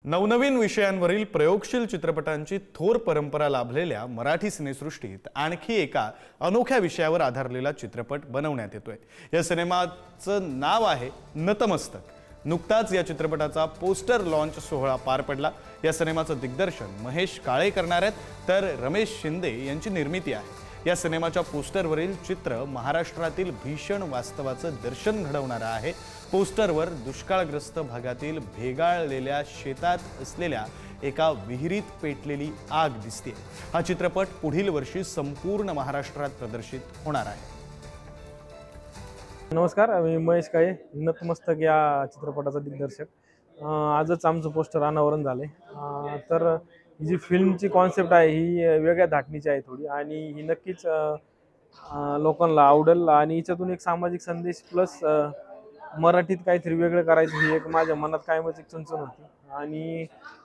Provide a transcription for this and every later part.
नवनवीन विषयांवरील प्रयोगशील चित्रपटांची थोर परंपरा लाभलेल्या मराठी सिनेसृष्टीत आणखी एका अनोख्या विषयावर आधारलेला चित्रपट बनवण्यात येतोय। या सिनेमाचं नाव आहे नतमस्तक। नुकताच या चित्रपटाचा पोस्टर लॉन्च सोहळा पार पडला। या सिनेमाचं दिग्दर्शन महेश काळे करणार आहेत, तर रमेश शिंदे यांची निर्मिती आहे। या सिनेमाच्या पोस्टरवरील चित्र महाराष्ट्रातील भीषण वास्तवाचं दर्शन घडवणारं आहे। पोस्टरवर दुष्काळग्रस्त भागातील भेगाळलेल्या शेतात असलेल्या एका विहिरीत पेटलेली आग दिसते। हा चित्रपट पुढील वर्षी संपूर्ण महाराष्ट्रात प्रदर्शित होणार आहे। नमस्कार, मी महेश काळे, नतमस्तक या चित्रपटाचा दिग्दर्शक। आजच आमचं पोस्टर अनावरण झाले। तर ही जी फिल्मची कॉन्सेप्ट आहे ही वेगळ्या धाटणीची आहे थोडी, आणि ही नक्कीच लोकांना आवडेल। आणि हिच्यातून एक सामाजिक संदेश प्लस मराठीत काहीतरी वेगळं करायचं ही एक माझ्या मनात कायमच एक चुणचुण होती। आणि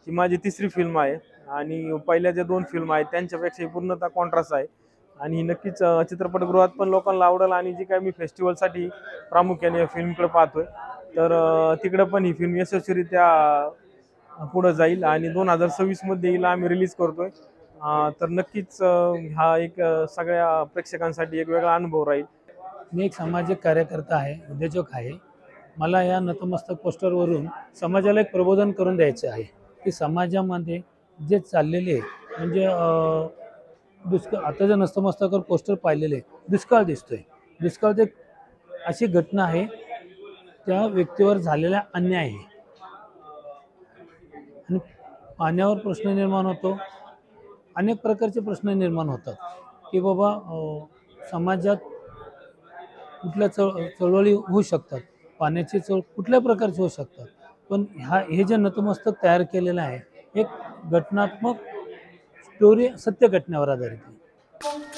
ही माझी तिसरी फिल्म आहे, आणि पहिल्या ज्या 2 फिल्म आहेत त्यांच्यापेक्षा पूर्णतः कॉन्ट्रास्ट आहे। आणि ही नक्कीच चित्रपटगृहात पण लोकांना आवडेल। आणि जी काय मी फेस्टिवलसाठी प्रामुख्याने फिल्मकडे पाहतोय, तर तिकडे पण ही फिल्म यशस्वीरित्या पुढे जाईल आणि 2026 मध्ये हिला आम्ही रिलीज करतोय। तर नक्कीच हा एक सगळ्या प्रेक्षकांसाठी एक वेगळा अनुभव राहील। मी एक सामाजिक कार्यकर्ता आहे, उद्योजक आहे। मला या नतमस्तक पोस्टरवरून समाजाला एक प्रबोधन करून द्यायचे आहे की समाजामध्ये जे चाललेले म्हणजे दुष्काळ, आता जर नतमस्तकावर पोस्टर पाहिलेले दुष्काळ दिसतोय। दुष्काळ एक अशी घटना आहे, त्या व्यक्तीवर झालेला अन्याय आहे आणि पाण्यावर प्रश्न निर्माण होतो। अनेक प्रकारचे प्रश्न निर्माण होतात की बाबा समाजात कुठल्या चळवळी होऊ शकतात, पाण्याची कुठल्या प्रकारचे होऊ शकतात। पण हे जे नतमस्तक तयार केलेलं आहे एक घटनात्मक स्टोरी, सत्य घटनेवर आधारित आहे।